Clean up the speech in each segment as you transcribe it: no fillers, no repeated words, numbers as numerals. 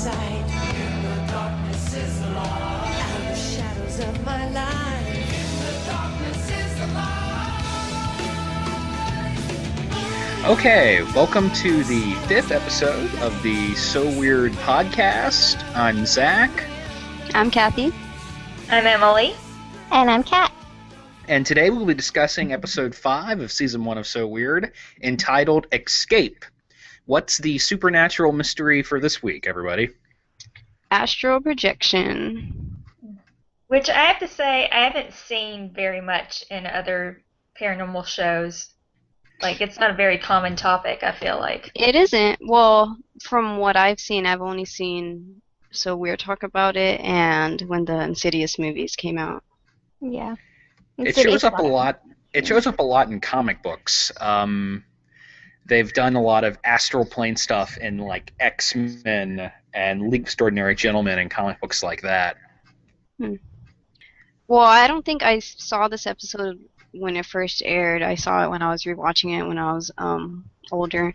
sight. In the darkness is the light. Out of the shadows of my life. In the darkness is the light. Okay, welcome to the 5th episode of the So Weird podcast. I'm Zach. I'm Kathy. I'm Emily. And I'm Kat. And today we'll be discussing episode 5 of season 1 of So Weird, entitled Escape. What's the supernatural mystery for this week, everybody? Astral projection. Which I have to say, I haven't seen very much in other paranormal shows. Like, it's not a very common topic, I feel like. It isn't. Well, from what I've seen, I've only seen So Weird talk about it and when the Insidious movies came out. Yeah. It shows up a lot. It shows up a lot in comic books. They've done a lot of astral plane stuff in like X-Men and League of Extraordinary Gentlemen and comic books like that. Well, I don't think I saw this episode when it first aired. I saw it when I was rewatching it when I was older,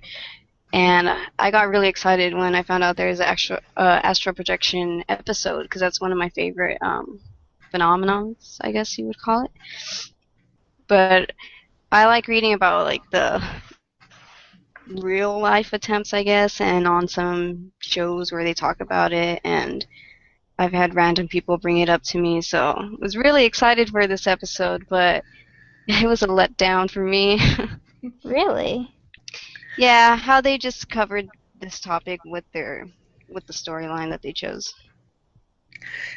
and I got really excited when I found out there was an astral projection episode because that's one of my favorite phenomenons, I guess you would call it. But I like reading about like the real life attempts, I guess, and on some shows where they talk about it, and I've had random people bring it up to me, so I was really excited for this episode, but it was a letdown for me. Really? Yeah, how they just covered this topic with the storyline that they chose.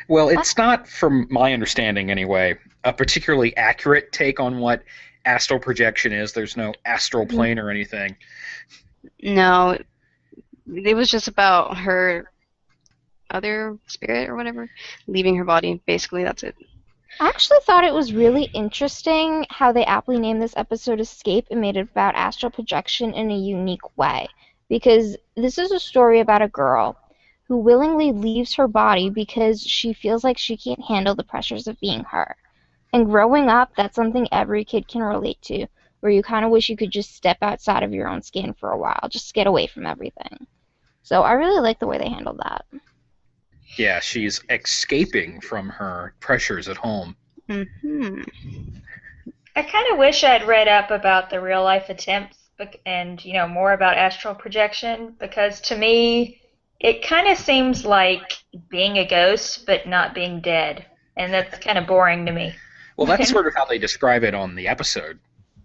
Well, it's not, from my understanding anyway, a particularly accurate take on what astral projection is. There's no astral plane or anything. No, it was just about her other spirit or whatever leaving her body. Basically, that's it. I actually thought it was really interesting how they aptly named this episode Escape and made it about astral projection in a unique way. Because this is a story about a girl who willingly leaves her body because she feels like she can't handle the pressures of being her. And growing up, that's something every kid can relate to, where you kind of wish you could just step outside of your own skin for a while, just get away from everything. So I really like the way they handled that. Yeah, she's escaping from her pressures at home. Mm-hmm. I kind of wish I'd read up about the real life attempts and, more about astral projection, because to me, it kind of seems like being a ghost but not being dead, and that's kind of boring to me. Well, that's sort of how they describe it on the episode.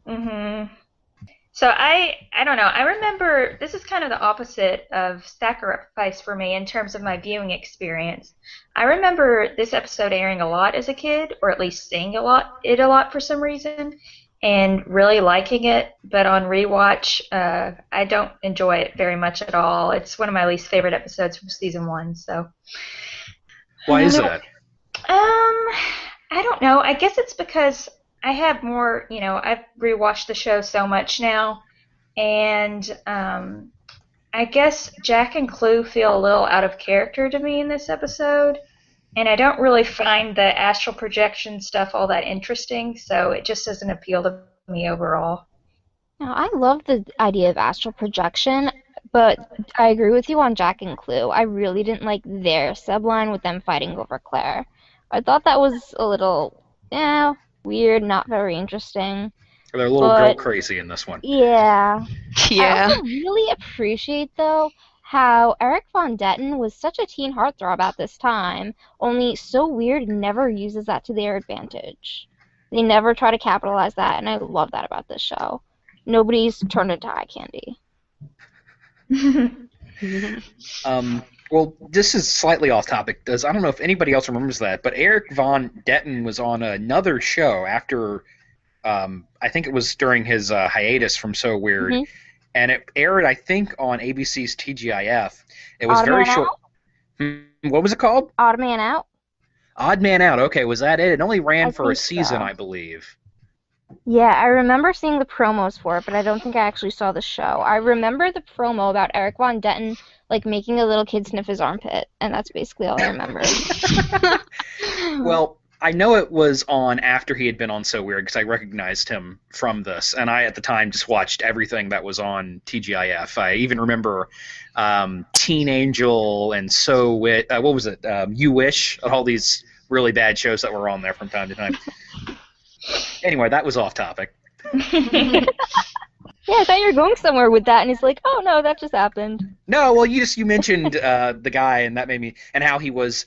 Mm-hmm. So I don't know. I remember this is kind of the opposite of Sacrifice for me in terms of my viewing experience. I remember this episode airing a lot as a kid, or at least seeing it a lot for some reason, and really liking it. But on rewatch, I don't enjoy it very much at all. It's one of my least favorite episodes from season 1. So why is that? I don't know. I guess it's because I have more, I've rewatched the show so much now, and I guess Jack and Clue feel a little out of character to me in this episode, and I don't really find the astral projection stuff all that interesting, so it just doesn't appeal to me overall. Now, I love the idea of astral projection, but I agree with you on Jack and Clue. I really didn't like their subline with them fighting over Claire. I thought that was a little, weird, not very interesting. They're a little girl crazy in this one. Yeah. Yeah. I also really appreciate, though, how Eric Von Detten was such a teen heartthrob at this time, only So Weird never uses that to their advantage. They never try to capitalize that, and I love that about this show. Nobody's turned into eye candy. Well, this is slightly off topic, because I don't know if anybody else remembers that, but Eric Von Detten was on another show after, I think it was during his hiatus from So Weird, and it aired, I think, on ABC's TGIF. It was very short. What was it called? Odd Man Out? Odd Man Out, okay, was that it? It only ran for a think season, so. I believe. Yeah, I remember seeing the promos for it, but I don't think I actually saw the show. I remember the promo about Eric Von Detten, making a little kid sniff his armpit, and that's basically all I remember. Well, I know it was on after he had been on So Weird because I recognized him from this, and I at the time just watched everything that was on TGIF. I even remember Teen Angel and what was it? You Wish, all these really bad shows that were on there from time to time. Anyway, that was off topic. Yeah, I thought you were going somewhere with that, and he's like, "Oh no, that just happened." No, well, you mentioned the guy, and that made me, and how he was,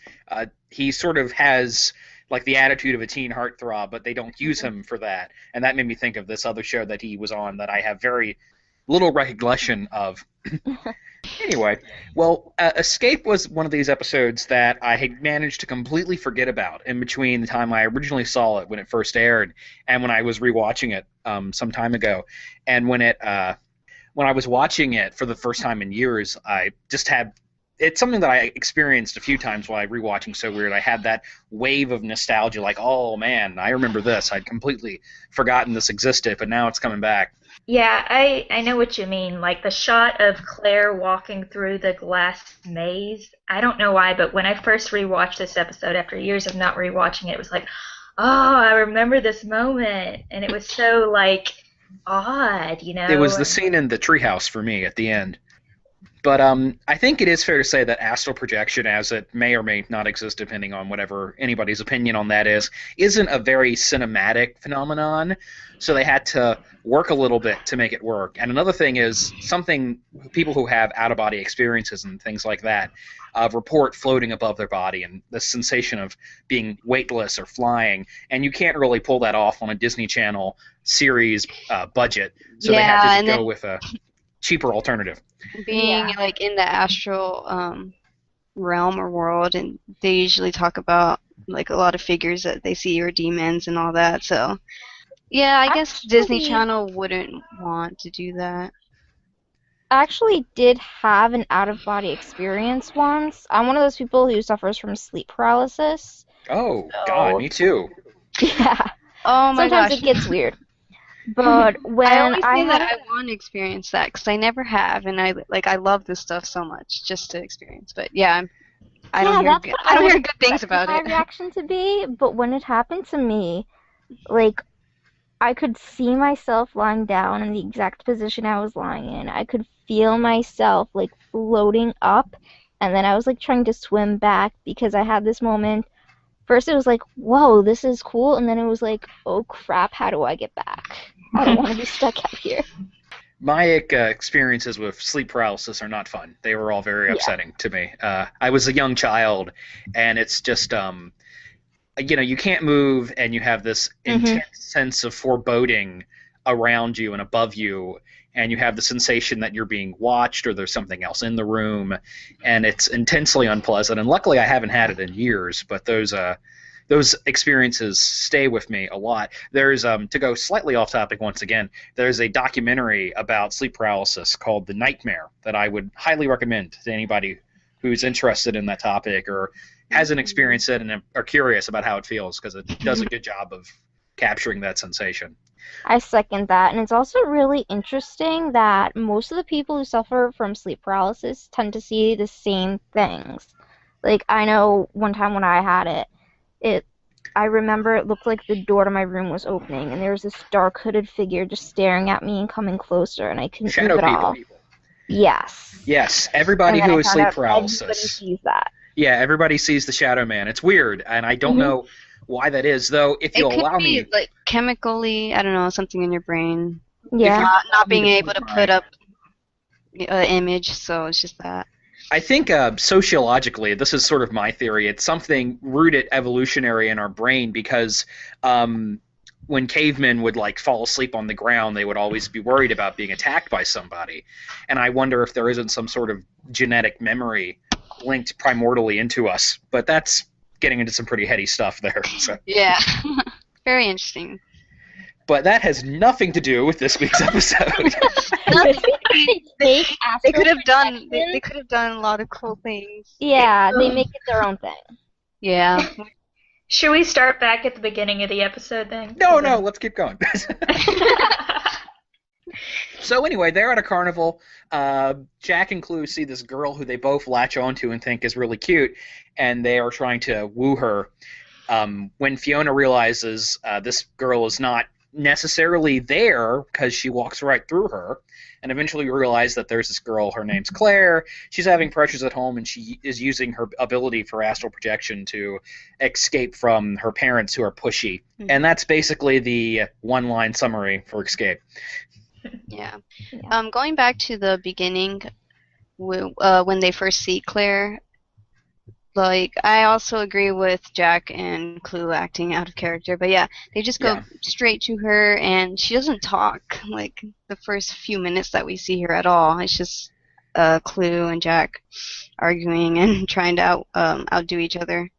he sort of has like the attitude of a teen heartthrob, but they don't use him for that, and that made me think of this other show that he was on that I have very little recollection of. Anyway, well, Escape was one of these episodes that I had managed to completely forget about in between the time I originally saw it when it first aired and when I was rewatching it some time ago. And when I was watching it for the first time in years, I just had it's something that I experienced a few times while rewatching So Weird. I had that wave of nostalgia, like, oh man, I remember this. I'd completely forgotten this existed, but now it's coming back. Yeah, I know what you mean. Like the shot of Claire walking through the glass maze. I don't know why, but when I first rewatched this episode after years of not rewatching it, it was like, oh, I remember this moment, and it was so like odd, you know. It was the scene in the treehouse for me at the end. But I think it is fair to say that astral projection, as it may or may not exist depending on whatever anybody's opinion on that is, isn't a very cinematic phenomenon, so they had to work a little bit to make it work. And another thing is something people who have out-of-body experiences and things like that report floating above their body and the sensation of being weightless or flying, and you can't really pull that off on a Disney Channel series budget, so they had to go with a cheaper alternative. Being like in the astral realm or world, and they usually talk about like a lot of figures that they see or demons and all that. So yeah, I guess Disney Channel wouldn't want to do that. I actually did have an out-of-body experience once. I'm one of those people who suffers from sleep paralysis. Oh, God, me too. Yeah. Oh my Sometimes gosh. it gets weird. But when I always I say that had I want to experience that because I never have, and I love this stuff so much just to experience. But yeah, I don't hear good things about my it. reaction to be, but when it happened to me, like I could see myself lying down in the exact position I was lying in. I could feel myself like floating up, and then I was like trying to swim back because I had this moment. First it was like, whoa, this is cool, and then it was like, oh crap, how do I get back? I don't want to be stuck out here. My experiences with sleep paralysis are not fun. They were all very upsetting to me. I was a young child, and it's just, you can't move, and you have this intense sense of foreboding around you and above you, and you have the sensation that you're being watched or there's something else in the room, and it's intensely unpleasant. And luckily I haven't had it in years, but those experiences stay with me a lot. There's, to go slightly off topic once again, there's a documentary about sleep paralysis called The Nightmare that I would highly recommend to anybody who's interested in that topic or hasn't experienced it and are curious about how it feels, because it does a good job of capturing that sensation. I second that, and it's also really interesting that most of the people who suffer from sleep paralysis tend to see the same things. Like, I know one time when I had I remember it looked like the door to my room was opening, and there was this dark hooded figure just staring at me and coming closer, and I couldn't Shadow move at all. Yes. Yes, everybody who has sleep paralysis. Everybody sees that. Yeah, everybody sees the Shadow Man. It's weird, and I don't know why that is, though. If you'll allow me, it could be like chemically, I don't know, something in your brain. Yeah. Not being able to put up an image, so it's just that. I think sociologically, this is sort of my theory, it's something rooted evolutionary in our brain, because when cavemen would like fall asleep on the ground, they would always be worried about being attacked by somebody. And I wonder if there isn't some sort of genetic memory linked primordially into us. But that's getting into some pretty heady stuff there. So. Yeah. Very interesting. But that has nothing to do with this week's episode. They could have done a lot of cool things. Yeah, they make it their own thing. Yeah. Should we start back at the beginning of the episode then? No, let's keep going. So anyway, they're at a carnival. Jack and Clue see this girl who they both latch onto and think is really cute, and they are trying to woo her. when Fiona realizes this girl is not necessarily there because she walks right through her, and eventually you realize that there's this girl, her name's Claire, she's having pressures at home, and she is using her ability for astral projection to escape from her parents who are pushy. Mhm. And that's basically the one-line summary for Escape. Yeah. Yeah. Going back to the beginning, when they first see Claire, like, I also agree with Jack and Clue acting out of character, but yeah, they just go Yeah. straight to her, and she doesn't talk, like, the first few minutes that we see her at all. It's just Clue and Jack arguing and trying to outdo each other.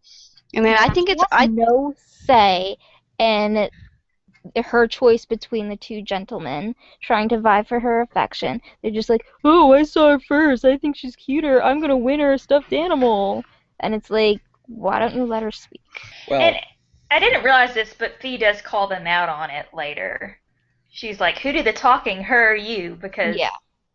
And then I think She has no say in her choice between the two gentlemen trying to vie for her affection. They're just like, oh, I saw her first. I think she's cuter. I'm gonna win her a stuffed animal. And it's like, why don't you let her speak? Well, And I didn't realize this, but Fee does call them out on it later. She's like, "Who did the talking, her or you?" Because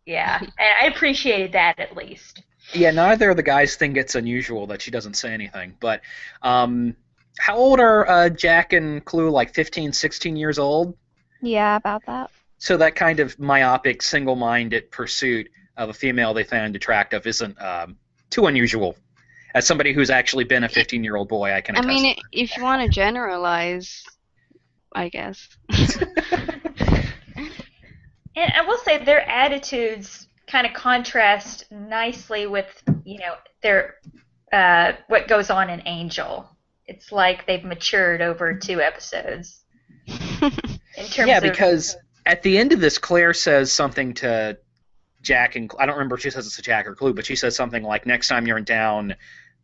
Yeah. and I appreciated that at least. yeah, neither of the guys think it's unusual that she doesn't say anything. But how old are Jack and Clue? Like 15, 16 years old? Yeah, about that. So that kind of myopic, single-minded pursuit of a female they find attractive isn't too unusual. As somebody who's actually been a 15-year-old boy, I can I attest. mean, if you want to generalize, I guess. And I will say their attitudes kind of contrast nicely with, their what goes on in Angel. It's like they've matured over 2 episodes. In terms Yeah, of because at the end of this, Claire says something to Jack, and I don't remember if she says it's to Jack or Clue, but she says something like, next time you're in town,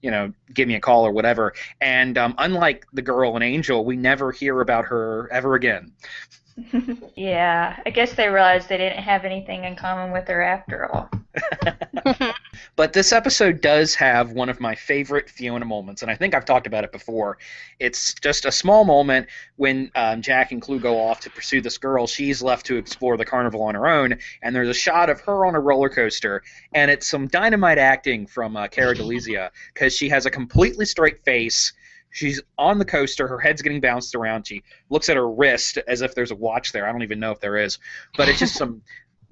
give me a call or whatever. And unlike the girl in Angel, we never hear about her ever again. yeah, I guess they realized they didn't have anything in common with her after all. But this episode does have one of my favorite Fiona moments, and I think I've talked about it before. It's just a small moment when Jack and Clue go off to pursue this girl. She's left to explore the carnival on her own, and there's a shot of her on a roller coaster, and it's some dynamite acting from Cara Delizia, because she has a completely straight face. She's on the coaster, her head's getting bounced around. She looks at her wrist as if there's a watch there. I don't even know if there is. But it's just some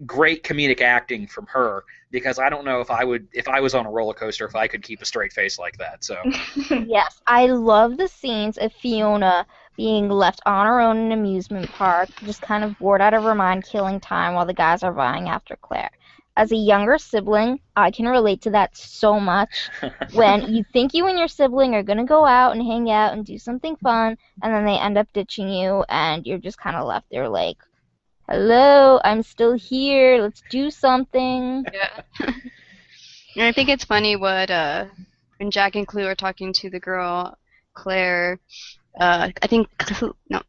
great comedic acting from her, because I don't know if I was on a roller coaster, if I could keep a straight face like that. So Yes, I love the scenes of Fiona being left on her own in an amusement park, just kind of bored out of her mind, killing time while the guys are vying after Claire. As a younger sibling, I can relate to that so much. When you think you and your sibling are going to go out and hang out and do something fun, and then they end up ditching you, and you're just kind of left there like, hello, I'm still here, let's do something. Yeah. And I think it's funny when Jack and Clue are talking to the girl, Claire, I think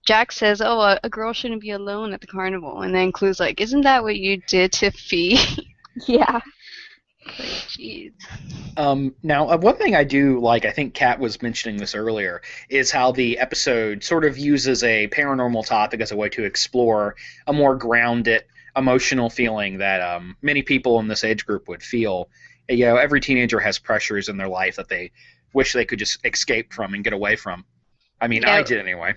Jack says, "Oh, a girl shouldn't be alone at the carnival," and then Clue's like, "Isn't that what you did to Fee?" Yeah. Like, jeez. Now, one thing I do like, I think Kat was mentioning this earlier, is how the episode sort of uses a paranormal topic as a way to explore a more grounded, emotional feeling that many people in this age group would feel. Every teenager has pressures in their life that they wish they could just escape from and get away from. I mean, Yeah. I did anyway.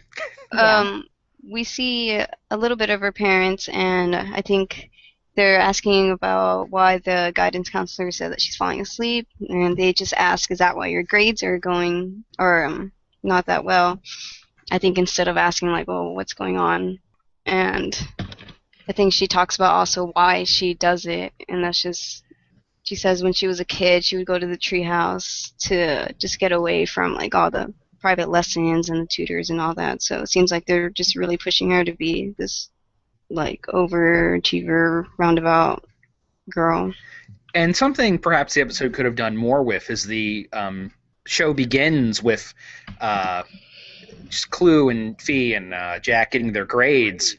We see a little bit of her parents, and I think they're asking about why the guidance counselor said that she's falling asleep, and they just ask, "Is that why your grades are going or not that well?" I think instead of asking like, "Well, what's going on?" And I think she talks about also why she does it, and that's just, she says when she was a kid, she would go to the treehouse to just get away from like all the private lessons and the tutors and all that. So it seems like they're just really pushing her to be this like overachiever, roundabout girl. And something perhaps the episode could have done more with is the show begins with just Clue and Fee and Jack getting their grades,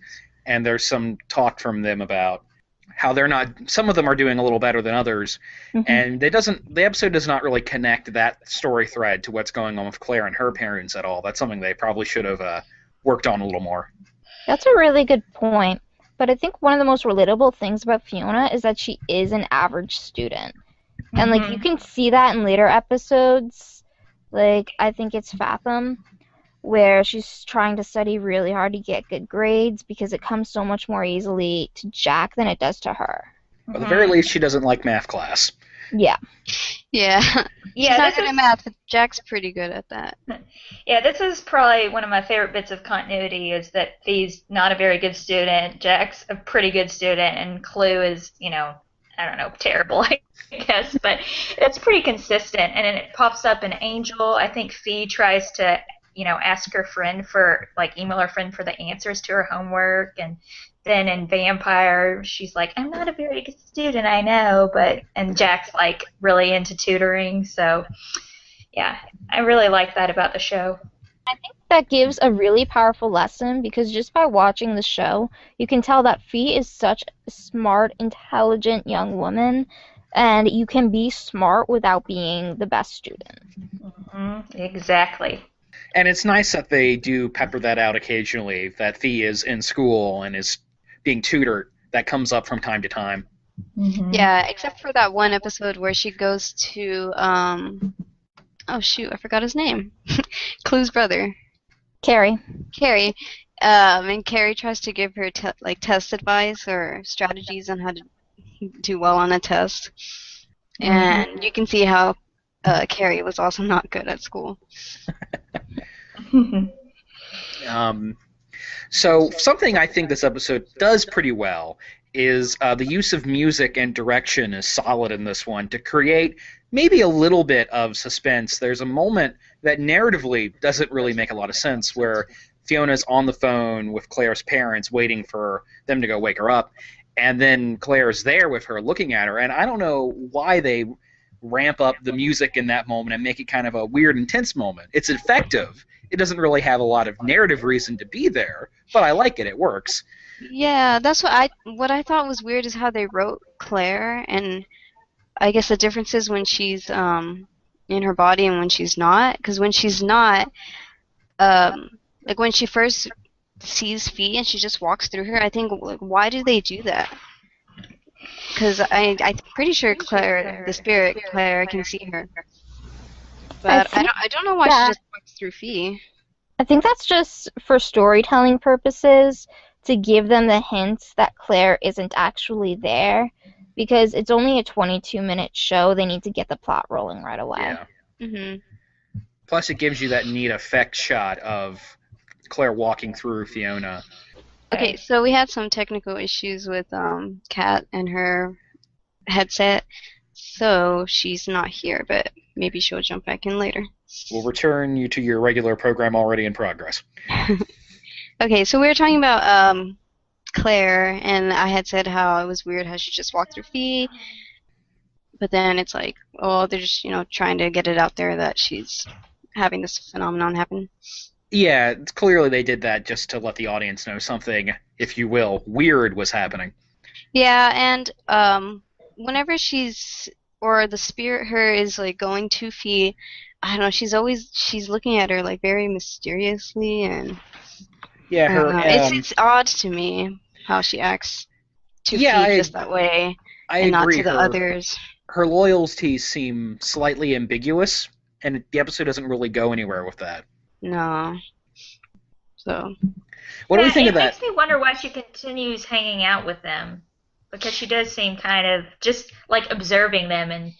and there's some talk from them about how they're not. Some of them are doing a little better than others, and the episode does not really connect that story thread to what's going on with Claire and her parents at all. That's something they probably should have worked on a little more. That's a really good point. But I think one of the most relatable things about Fiona is that she is an average student. And like you can see that in later episodes. Like I think it's Fathom, where she's trying to study really hard to get good grades because it comes so much more easily to Jack than it does to her. At the very least, she doesn't like math class. Yeah. Yeah. She's Yeah, not this good is at math, but Jack's pretty good at that. yeah, this is probably one of my favorite bits of continuity is that Fee's not a very good student, Jack's a pretty good student, and Clue is, I don't know, terrible, I guess, but it's pretty consistent. And then it pops up in Angel. I think Fee tries to, ask her friend for, like, email her friend for the answers to her homework, and then in Vampire, she's like, I'm not a very good student, I know, and Jack's, like, really into tutoring, so, yeah, I really like that about the show. I think that gives a really powerful lesson because just by watching the show, you can tell that Fee is such a smart, intelligent young woman, and you can be smart without being the best student. Exactly. And it's nice that they do pepper that out occasionally, that Fee is in school and is being tutored. That comes up from time to time. Yeah, except for that one episode where she goes to, oh shoot, I forgot his name. Clue's brother. Carrie. Carrie. And Carrie tries to give her test advice or strategies on how to do well on a test. And you can see how Carrie was also not good at school. So something I think this episode does pretty well is the use of music and direction is solid in this one to create maybe a little bit of suspense. There's a moment that narratively doesn't really make a lot of sense where Fiona's on the phone with Claire's parents waiting for them to go wake her up, and then Claire's there with her looking at her, and I don't know why they ramp up the music in that moment and make it kind of a weird, intense moment. It's effective. It doesn't really have a lot of narrative reason to be there, but I like it. It works. Yeah, that's what I thought was weird is how they wrote Claire, and I guess the difference is when she's in her body and when she's not. Because when she's not, like when she first sees Fee and she just walks through her, I think, like, why do they do that? Because I'm pretty sure Claire, the spirit Claire, can see her, but I don't know why she just walks through Fee. I think that's just for storytelling purposes to give them the hints that Claire isn't actually there, because it's only a 22-minute show. They need to get the plot rolling right away. Yeah. Plus, it gives you that neat effect shot of Claire walking through Fiona. Okay, so we had some technical issues with Kat and her headset, so she's not here, but maybe she'll jump back in later. We'll return you to your regular program already in progress. Okay, so we were talking about Claire, and I had said how it was weird how she just walked through Fee, but then it's like, oh, they're just, trying to get it out there that she's having this phenomenon happen. Yeah, clearly they did that just to let the audience know something, if you will, weird was happening. Yeah, and whenever or the spirit her is like going to Fee, I don't know, she's looking at her like very mysteriously, and yeah, it's odd to me how she acts to Fee just that way, and not to the others. Her loyalties seem slightly ambiguous, and the episode doesn't really go anywhere with that. No. So. What do we think of that? It makes me wonder why she continues hanging out with them, because she does seem kind of just like observing them and.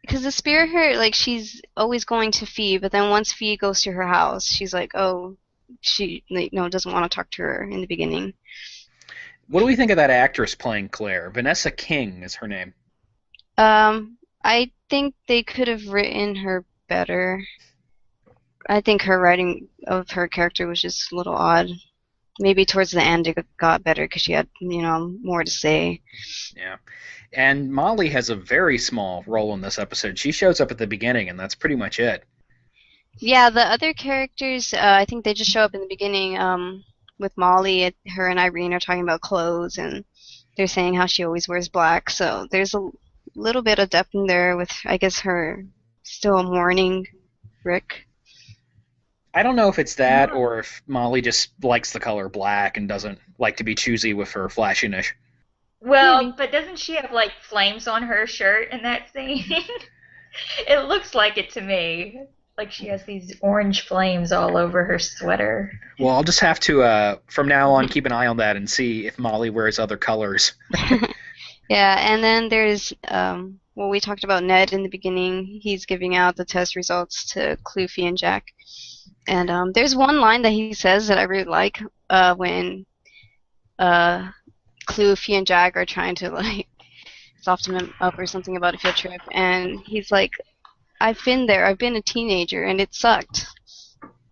Because the spirit her, like, she's always going to Fee, but then once Fee goes to her house, she's like, oh, she doesn't want to talk to her in the beginning. What do we think of that actress playing Claire? Vanessa King is her name. I think they could have written her better. I think her writing of her character was just a little odd. Maybe towards the end it got better because she had, more to say. Yeah. And Molly has a very small role in this episode. She shows up at the beginning, and that's pretty much it. Yeah, the other characters, I think they just show up in the beginning. With Molly, her and Irene are talking about clothes, and they're saying how she always wears black. So there's a little bit of depth in there with, I guess, her still mourning Rick. I don't know if it's that or if Molly just likes the color black and doesn't like to be choosy with her flashiness. Well, but doesn't she have, like, flames on her shirt in that scene? It looks like it to me. Like she has these orange flames all over her sweater. Well, I'll just have to, from now on, keep an eye on that and see if Molly wears other colors. Yeah, and then there's well, we talked about Ned in the beginning. He's giving out the test results to Clufy and Jack. And there's one line that he says that I really like when Clufy and Jack are trying to like soften him up or something about a field trip, and he's like, "I've been there. I've been a teenager, and it sucked."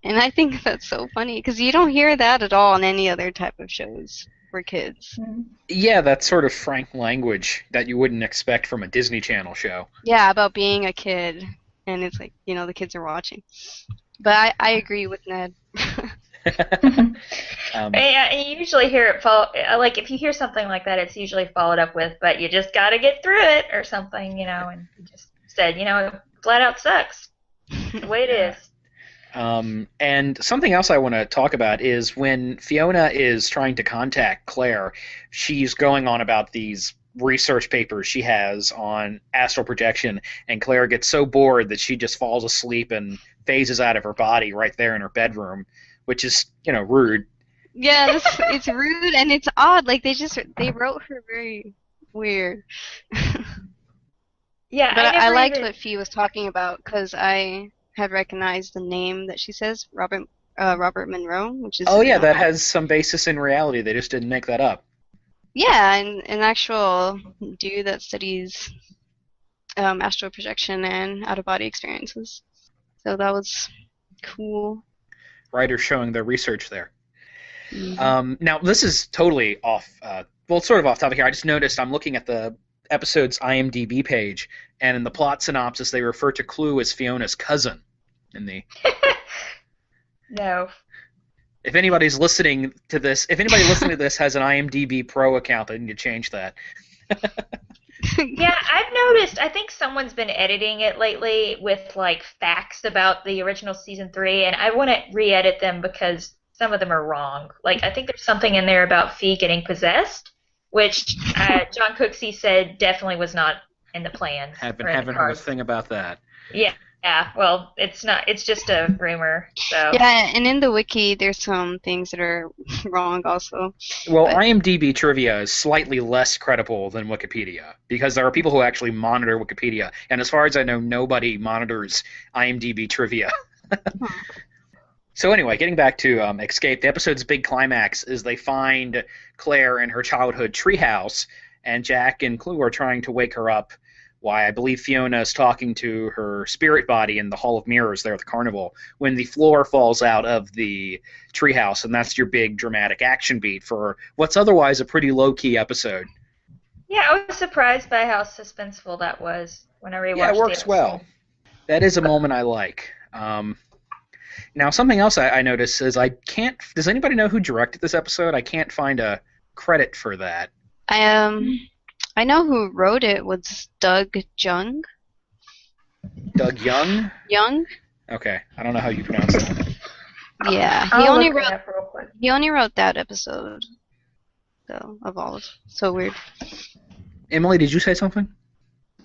And I think that's so funny because you don't hear that at all in any other type of shows for kids. Yeah, that sort of frank language that you wouldn't expect from a Disney Channel show. Yeah, about being a kid, and it's like, you know, the kids are watching. But I agree with Ned. Yeah, and you usually hear it like if you hear something like that, it's usually followed up with, "But you just got to get through it," or something, you know. And he just said, you know, flat out sucks. The way it is. And something else I want to talk about is when Fiona is trying to contact Claire, she's going on about these research papers she has on astral projection, and Claire gets so bored that she just falls asleep and phases out of her body right there in her bedroom, which is, you know, rude. Yeah, it's rude and it's odd. Like they wrote her very weird. Yeah, But I liked even... what Fee was talking about because I had recognized the name that she says, Robert Monroe, which is. Oh yeah, that has some basis in reality. They just didn't make that up. Yeah, and an actual dude that studies astral projection and out-of-body experiences. So that was cool. Writers showing their research there. Mm-hmm. Now, this is totally off, well, it's sort of off topic here. I just noticed I'm looking at the episode's IMDb page, and in the plot synopsis, they refer to Clue as Fiona's cousin. In the No. If anybody's listening to this, if anybody listening to this has an IMDb Pro account, they need to change that. Yeah, I've noticed. I think someone's been editing it lately with like facts about the original season 3, and I want to re-edit them because some of them are wrong. Like I think there's something in there about Fee getting possessed, which John Cooksey said definitely was not in the plan. Haven't heard a thing about that. Yeah, well, it's not. It's just a rumor. So Yeah, and in the wiki, there's some things that are wrong also. Well, But- IMDb trivia is slightly less credible than Wikipedia because there are people who actually monitor Wikipedia, and as far as I know, nobody monitors IMDb trivia. So anyway, getting back to Escape, the episode's big climax is they find Claire in her childhood treehouse, and Jack and Clue are trying to wake her up. Why, I believe Fiona is talking to her spirit body in the Hall of Mirrors there at the carnival when the floor falls out of the treehouse, and that's your big dramatic action beat for what's otherwise a pretty low-key episode. yeah, I was surprised by how suspenseful that was when I rewatched it. Yeah, it works well. That is a moment I like. Now, something else I noticed is I can't... Does anybody know who directed this episode? I can't find a credit for that. I know who wrote it was Doug Jung. Doug Young? Young? Okay, I don't know how you pronounce that. Yeah, I'll look it up real quick. he only wrote that episode. So of all, so weird. Emily, did you say something?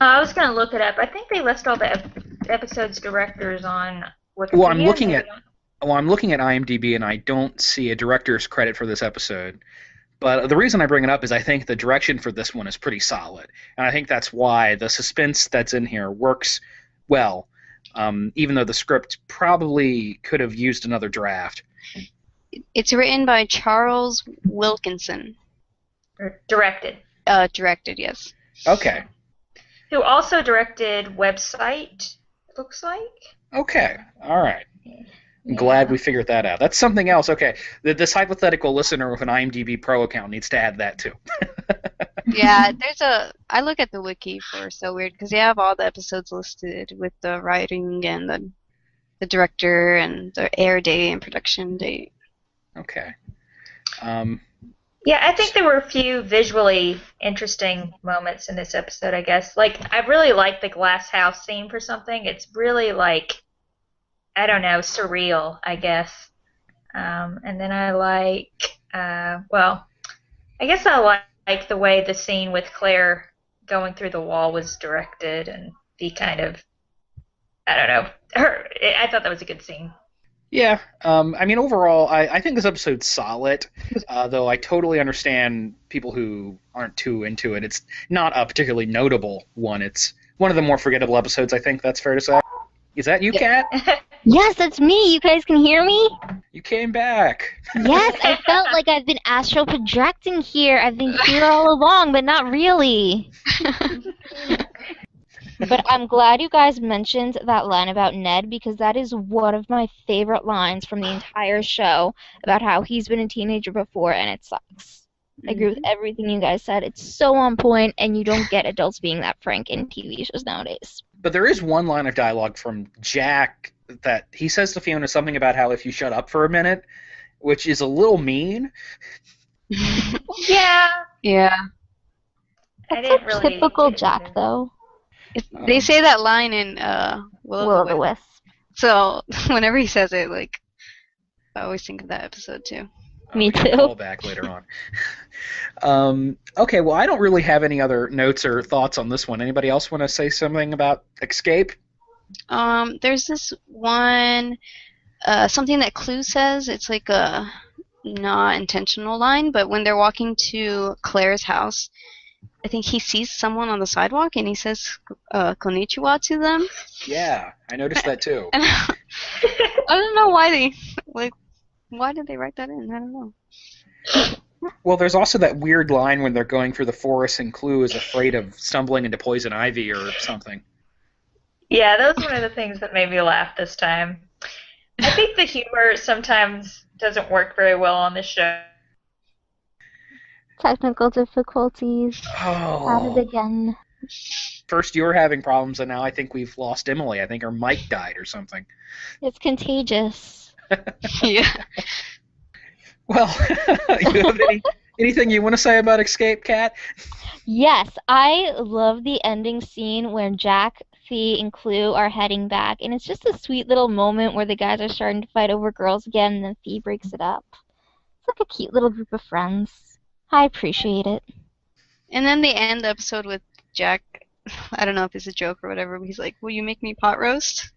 I was gonna look it up. I think they list all the episode's directors on Wikipedia. Well, I'm looking at IMDb, and I don't see a director's credit for this episode. But the reason I bring it up is I think the direction for this one is pretty solid, and I think that's why the suspense that's in here works well, even though the script probably could have used another draft. It's written by Charles Wilkinson. Or directed. Directed, yes. Okay. Who also directed Website, looks like. Okay. All right. I'm glad we figured that out. That's something else. Okay. This hypothetical listener with an IMDb Pro account needs to add that too. Yeah, I look at the wiki for So Weird because they have all the episodes listed with the writing and the director and the air date and production date. Okay. Yeah, I think there were a few visually interesting moments in this episode, I guess. Like, I really like the glass house scene for something. It's really, like, I don't know, surreal, I guess. And then I like, well, I guess I like the way the scene with Claire going through the wall was directed and the kind of, I don't know. I thought that was a good scene. Yeah, I mean, overall, I think this episode's solid, though I totally understand people who aren't too into it. It's not a particularly notable one. It's one of the more forgettable episodes, I think that's fair to say. Is that you, Kat? Yes, that's me. You guys can hear me? You came back. Yes, I felt like I've been astral projecting here. I've been here all along, but not really. But I'm glad you guys mentioned that line about Ned, because that is one of my favorite lines from the entire show about how he's been a teenager before and it sucks. I agree with everything you guys said. It's so on point, and you don't get adults being that frank in TV shows nowadays. But there is one line of dialogue from Jack that he says to Fiona something about how if you shut up for a minute, which is a little mean. Yeah. Yeah. I That's didn't a really typical get it Jack, either. though. They say that line in Will Will o' o' the the Wisp. Wisp. So whenever he says it, like, I always think of that episode too. Me We can too. call back later on. Okay, well, I don't really have any other notes or thoughts on this one. Anybody else want to say something about Escape? There's this one, something that Clue says. It's like a not intentional line, but when they're walking to Claire's house, I think he sees someone on the sidewalk and he says konnichiwa to them. Yeah, I noticed that too. And I don't know why why did they write that in? I don't know. Well, there's also that weird line when they're going through the forest and Clue is afraid of stumbling into poison ivy or something. Yeah, that was one of the things that made me laugh this time. I think the humor sometimes doesn't work very well on this show. Technical difficulties. At Oh. it again. First you were having problems, and now I think we've lost Emily. I think her mic died or something. It's contagious. Yeah. Well, you have anything you want to say about Escape, Kat? Yes, I love the ending scene where Jack, Fee, and Clue are heading back, and it's just a sweet little moment where the guys are starting to fight over girls again, and then Fee breaks it up. It's like a cute little group of friends. I appreciate it. And then they end the episode with Jack, I don't know if it's a joke or whatever, but he's like, will you make me pot roast?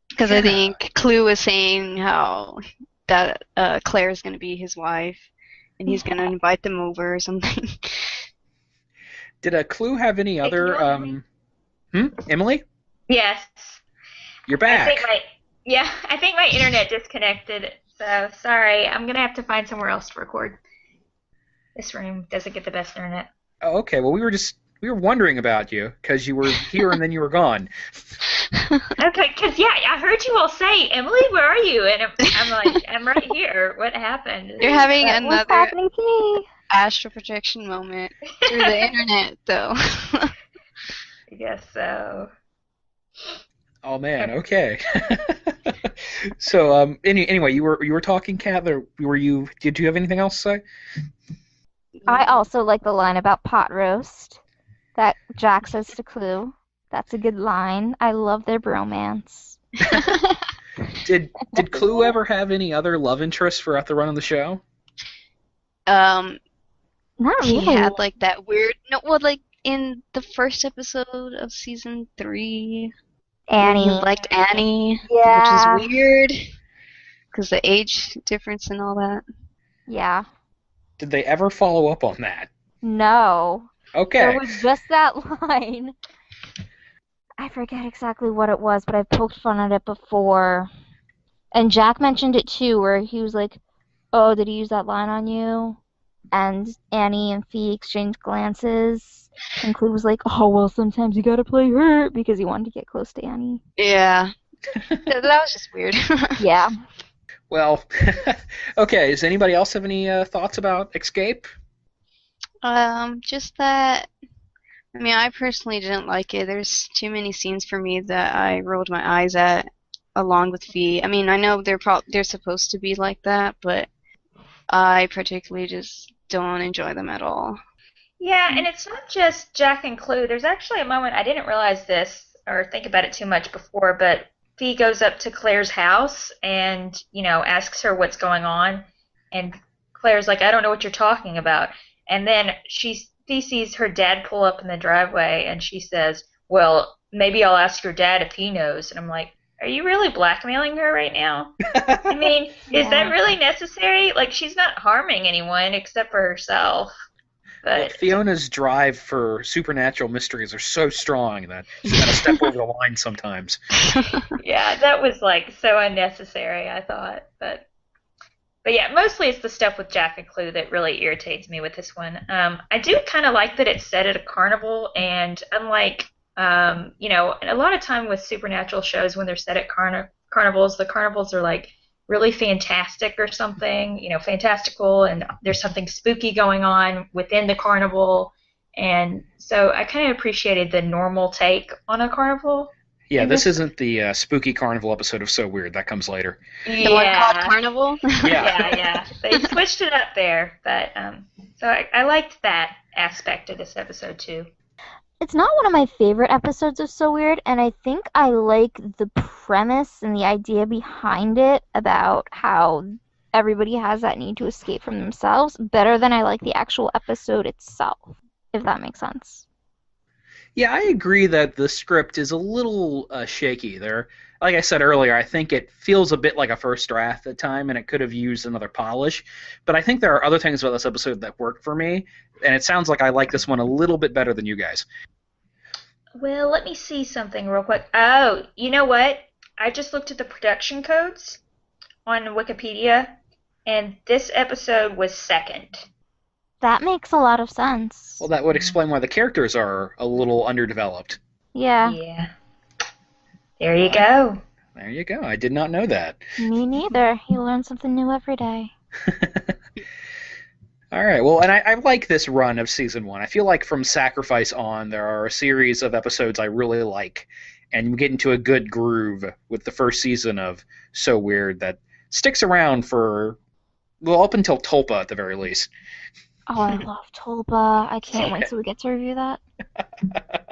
Because I think Clue was saying how that Claire is going to be his wife, and he's going to invite them over or something. Did Clue have any other... Emily? Yes. You're back. I think my internet disconnected. So sorry, I'm gonna have to find somewhere else to record. This room doesn't get the best internet. Oh, okay. Well, we were wondering about you because you were here and then you were gone. Okay, because I heard you all say, Emily, where are you? And I'm like, I'm right here. What happened? You're having What's another happening to me? astral projection moment through the internet, though. I guess so. Oh man. Okay. So anyway, you were talking, Kat. Or did you have anything else to say? I also like the line about pot roast that Jack says to Clue. That's a good line. I love their bromance. Did Clue ever have any other love interests throughout the run of the show? Not He really. had like that weird, like in the first episode of season 3, Annie. he liked Annie, Yeah. which is weird because the age difference and all that. Yeah. Did they ever follow up on that? No. Okay. There was just that line. I forget exactly what it was, but I've poked fun at it before. And Jack mentioned it too, where he was like, oh, did he use that line on you? And Annie and Fee exchanged glances. And Clue was like, oh, well, sometimes you gotta play hurt, because he wanted to get close to Annie. Yeah. That was just weird. Yeah. Well, okay. Does anybody else have any thoughts about Escape? Just that, I mean, I personally didn't like it. There's too many scenes for me that I rolled my eyes at, along with Fee. I mean, I know they're supposed to be like that, but I particularly just don't enjoy them at all. Yeah, and it's not just Jack and Clue. There's actually a moment, I didn't realize this or think about it too much before, but Fee goes up to Claire's house and, asks her what's going on. And Claire's like, I don't know what you're talking about. And then Fee sees her dad pull up in the driveway and she says, well, maybe I'll ask your dad if he knows. And I'm like, are you really blackmailing her right now? I mean, is that Yeah. really necessary? Like, she's not harming anyone except for herself. Well, But Fiona's drive for supernatural mysteries are so strong that she's got to step over the line sometimes. yeah, that was like so unnecessary, I thought. But yeah, mostly it's the stuff with Jack and Clue that really irritates me with this one. I do kind of like that it's set at a carnival, and unlike a lot of time with supernatural shows when they're set at carnivals, the carnivals are like really fantastic or something, fantastical, and there's something spooky going on within the carnival, and so I kind of appreciated the normal take on a carnival. Yeah, in this isn't the spooky carnival episode of So Weird. That comes later. The one called Yeah. Carnival? Yeah. Yeah. They switched it up there, but so I liked that aspect of this episode too. It's not one of my favorite episodes of So Weird, and I think I like the premise and the idea behind it about how everybody has that need to escape from themselves better than I like the actual episode itself, if that makes sense. Yeah, I agree that the script is a little shaky there. Like I said earlier, I think it feels a bit like a first draft at time, and it could have used another polish. But I think there are other things about this episode that work for me, and it sounds like I like this one a little bit better than you guys. Well, let me see something real quick. Oh, you know what? I just looked at the production codes on Wikipedia, and this episode was second. That makes a lot of sense. Well, that would explain why the characters are a little underdeveloped. Yeah, Yeah. There you go. There you go. I did not know that. me neither. You learn something new every day. All right. Well, and I like this run of season one. I feel like from Sacrifice on, there are a series of episodes I really like, and we get into a good groove with the first season of So Weird that sticks around for, well, up until Tulpa at the very least. Oh, I love Tulpa. I can't wait till we get to review that.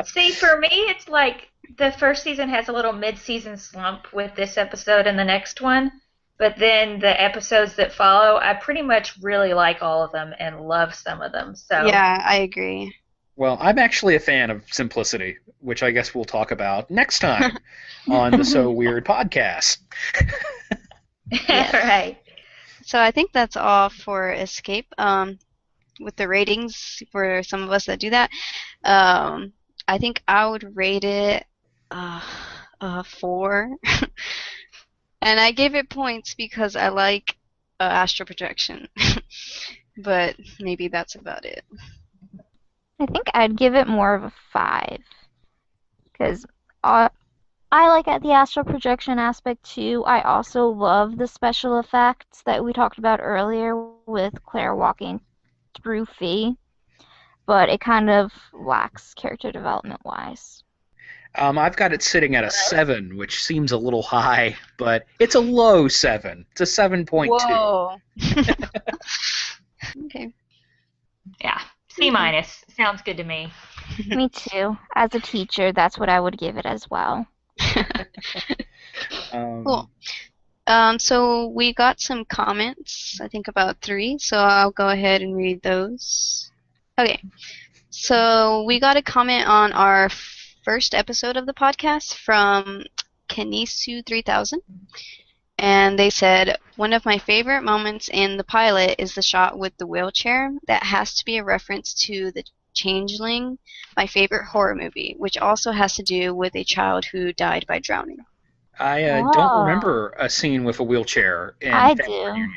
See, for me, it's like the first season has a little mid-season slump with this episode and the next one, but then the episodes that follow, I pretty much really like all of them and love some of them. So Yeah, I agree. Well, I'm actually a fan of simplicity, which I guess we'll talk about next time on the So Weird podcast. right. So I think that's all for Escape. With the ratings for some of us that do that, I think I would rate it a 4. And I gave it points because I like astral projection. But maybe that's about it. I think I'd give it more of a 5. Because I like the astral projection aspect too. I also love the special effects that we talked about earlier with Claire walking through Fee, but it kind of lacks character development wise. I've got it sitting at a 7, which seems a little high, but it's a low 7. It's a 7.2. Whoa. Okay. Yeah. C minus. Sounds good to me. Me too. As a teacher, that's what I would give it as well. Cool. So we got some comments, I think about 3, so I'll go ahead and read those. Okay, so we got a comment on our first episode of the podcast from Kenisu3000, and they said, one of my favorite moments in the pilot is the shot with the wheelchair. That has to be a reference to The Changeling, my favorite horror movie, which also has to do with a child who died by drowning. I Oh. don't remember a scene with a wheelchair in I Family do. Reunion.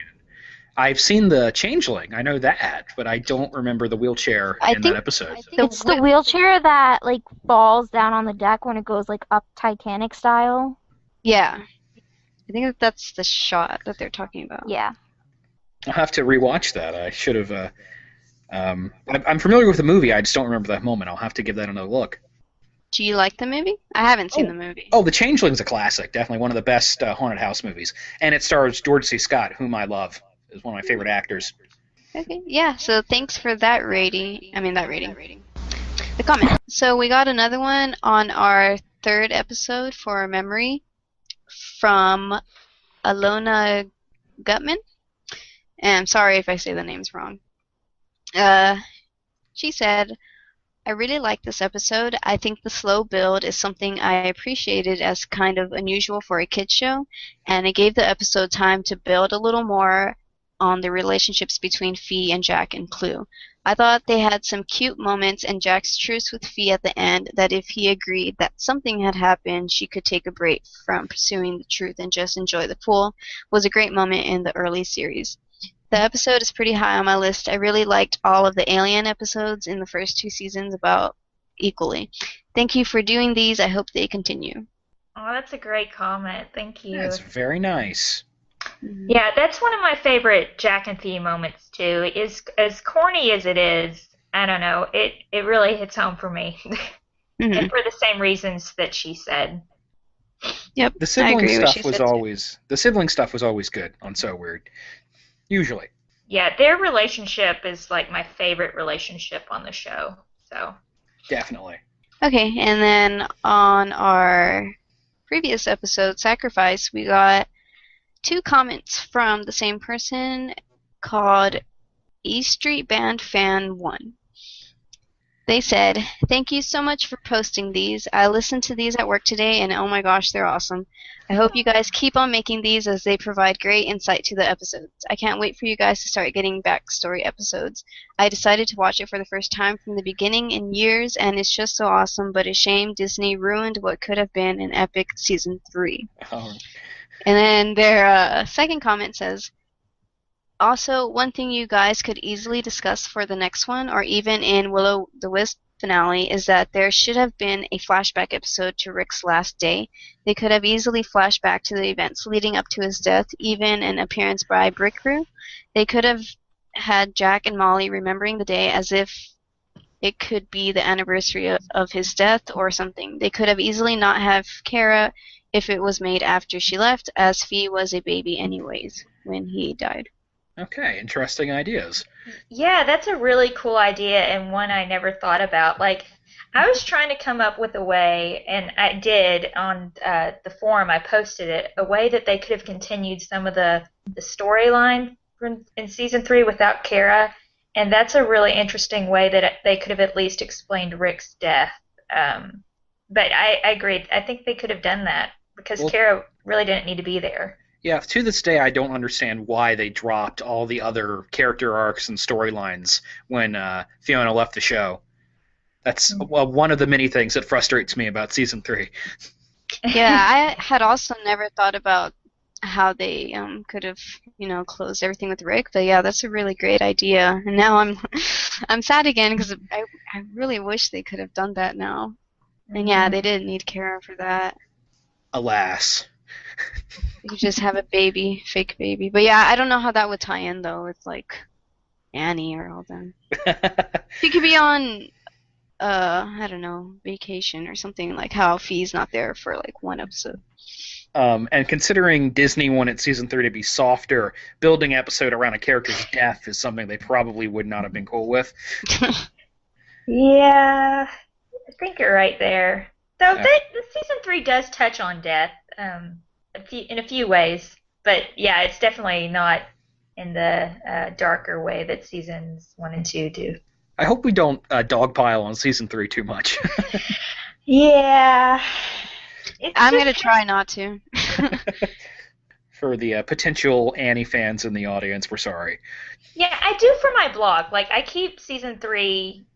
I've seen The Changeling, I know that, but I don't remember the wheelchair I in think- that episode. It's the wheelchair that like falls down on the deck when it goes like up Titanic style. Yeah. I think that's the shot that they're talking about. Yeah. I'll have to rewatch that. I should have. I'm familiar with the movie, I just don't remember that moment. I'll have to give that another look. Do you like the movie? I haven't seen the movie. Oh, The Changeling's a classic, definitely one of the best haunted house movies. And it stars George C. Scott, whom I love. Is one of my favorite actors. Okay, yeah, so thanks for that rating. The comment. So we got another one on our third episode for memory from Alona Gutman. And I'm sorry if I say the names wrong. She said, I really like this episode. I think the slow build is something I appreciated as kind of unusual for a kids show, and it gave the episode time to build a little more on the relationships between Fee and Jack and Clue. I thought they had some cute moments, and Jack's truce with Fee at the end that if he agreed that something had happened, she could take a break from pursuing the truth and just enjoy the pool was a great moment in the early series. The episode is pretty high on my list. I really liked all of the Alien episodes in the first 2 seasons about equally. Thank you for doing these. I hope they continue. Oh, that's a great comment. Thank you. That's very nice. Yeah, that's one of my favorite Jack and Fee moments too. Is as corny as it is, I don't know, it really hits home for me. And for the same reasons that she said. Yep. The sibling stuff was always good on So Weird. Usually. Yeah, their relationship is like my favorite relationship on the show. So Definitely. Okay, and then on our previous episode, Sacrifice, we got 2 comments from the same person called E Street Band Fan 1. They said, "Thank you so much for posting these. I listened to these at work today, and oh my gosh, they're awesome. I hope you guys keep on making these as they provide great insight to the episodes. I can't wait for you guys to start getting backstory episodes. I decided to watch it for the first time from the beginning in years, and it's just so awesome, but a shame Disney ruined what could have been an epic season 3. Oh. And then their second comment says, "Also, one thing you guys could easily discuss for the next one, or even in Will the Wisp finale, is that there should have been a flashback episode to Rick's last day. They could have easily flashed back to the events leading up to his death, even an appearance by Brick Crew. They could have had Jack and Molly remembering the day as if it could be the anniversary of his death or something. They could have easily not have Kara if it was made after she left, as Fee was a baby anyways when he died." Okay, interesting ideas. Yeah, that's a really cool idea and one I never thought about. Like, I was trying to come up with a way, and I did on the forum, I posted it, a way that they could have continued some of the storyline in season 3 without Kara, and that's a really interesting way that they could have at least explained Rick's death. But I agree. I think they could have done that because Kara really didn't need to be there. Yeah, to this day, I don't understand why they dropped all the other character arcs and storylines when Fiona left the show. That's one of the many things that frustrates me about season 3. Yeah, I had also never thought about how they could have, closed everything with Rick. But yeah, that's a really great idea. And now I'm sad again because I really wish they could have done that now. And yeah, they didn't need Kara for that. Alas. You could just have a baby, fake baby. But yeah, I don't know how that would tie in though with like Annie or all them. She could be on I don't know, vacation or something, like how Fee's not there for like one episode. And considering Disney wanted season 3 to be softer, building an episode around a character's death is something they probably would not have been cool with. Yeah, I think you're right there. Though the season 3 does touch on death in a few ways, but yeah, it's definitely not in the darker way that seasons 1 and 2 do. I hope we don't dogpile on season 3 too much. Yeah. I'm going to try not to. For the potential Annie fans in the audience, we're sorry. Yeah, I do for my blog. Like, I keep season 3,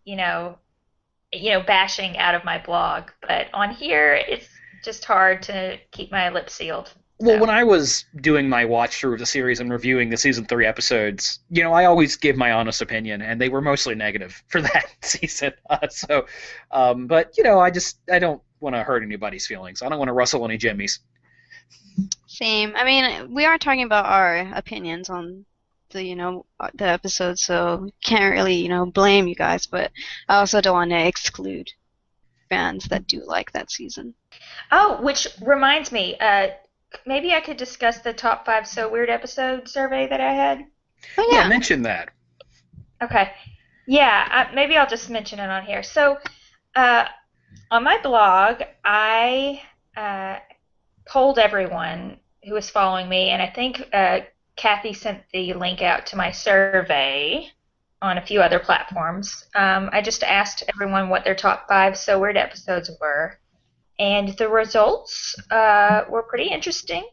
bashing out of my blog, but on here, it's just hard to keep my lips sealed. So. Well, when I was doing my watch through of the series and reviewing the season 3 episodes, I always give my honest opinion, and they were mostly negative for that season. But I don't want to hurt anybody's feelings. I don't want to rustle any jimmies. Same. I mean, we are talking about our opinions on the episode, so can't really blame you guys. But I also don't want to exclude fans that do like that season. Oh, which reminds me, maybe I could discuss the top 5 So Weird episode survey that I had. Oh yeah, mention that. Okay. Yeah, maybe I'll just mention it on here. So, on my blog, I told everyone who was following me, and I think Kathy sent the link out to my survey. on a few other platforms. I just asked everyone what their top 5 So Weird episodes were, and the results were pretty interesting.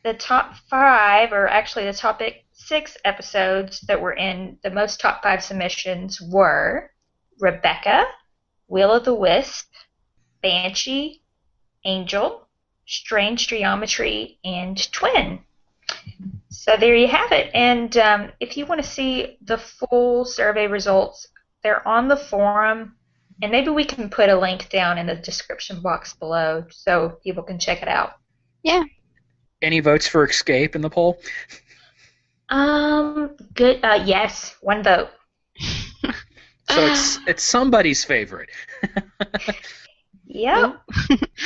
The top 5, or actually the top 6 episodes that were in the most top 5 submissions were Rebecca, Will o' the Wisp, Banshee, Angel, Strange Geometry, and Twin. So there you have it. And if you want to see the full survey results, they're on the forum, and maybe we can put a link down in the description box below so people can check it out. Yeah. Any votes for Escape in the poll? Good. Yes, 1 vote. So it's somebody's favorite. Yep.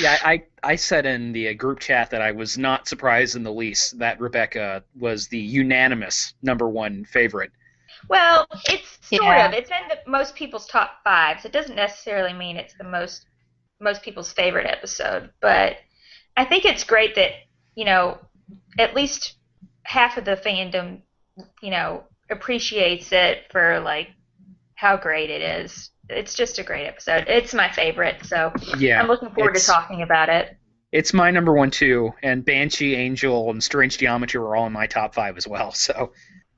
Yeah, I said in the group chat that I was not surprised in the least that Rebecca was the unanimous #1 favorite. Well, it's sort Yeah. of. It's in most people's top 5s. It doesn't necessarily mean it's the most people's favorite episode, but I think it's great that, at least half of the fandom, appreciates it for, like, how great it is. It's just a great episode. It's my favorite, so Yeah, I'm looking forward to talking about it. It's my #1 too, and Banshee, Angel, and Strange Geometry were all in my top 5 as well. So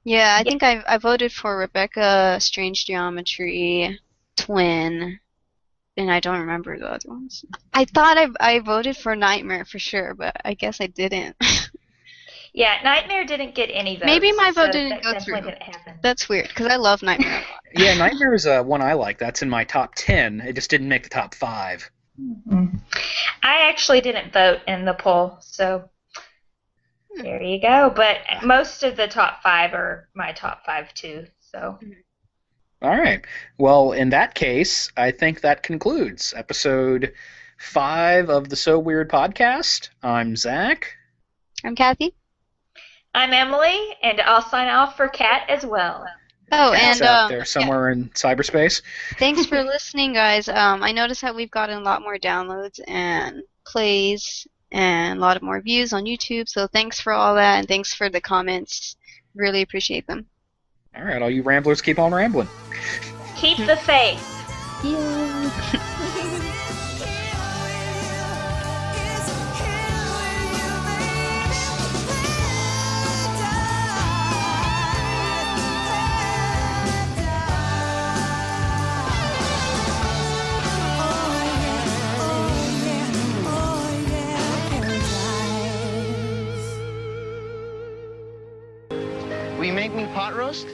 Yeah, I think I voted for Rebecca, Strange Geometry, Twin, and I don't remember the other ones. I thought I voted for Nightmare for sure, but I guess I didn't. Yeah, Nightmare didn't get any votes. Maybe my vote so didn't that go definitely through. didn't happen. That's weird, because I love Nightmare a lot. yeah, Nightmare is one I like. That's in my top 10. It just didn't make the top 5. Mm-hmm. I actually didn't vote in the poll, so there you go. But most of the top 5 are my top 5 too. So. All right. Well, in that case, I think that concludes episode 5 of the So Weird podcast. I'm Zach. I'm Kathy. I'm Emily, and I'll sign off for Kat as well. Oh, Cat's and out there somewhere in cyberspace. thanks for listening, guys. I noticed that we've gotten a lot more downloads and plays and a lot of more views on YouTube. So thanks for all that, and thanks for the comments. Really appreciate them. All right, all you ramblers, keep on rambling. Keep the faith. Yeah. Will you make me pot roast?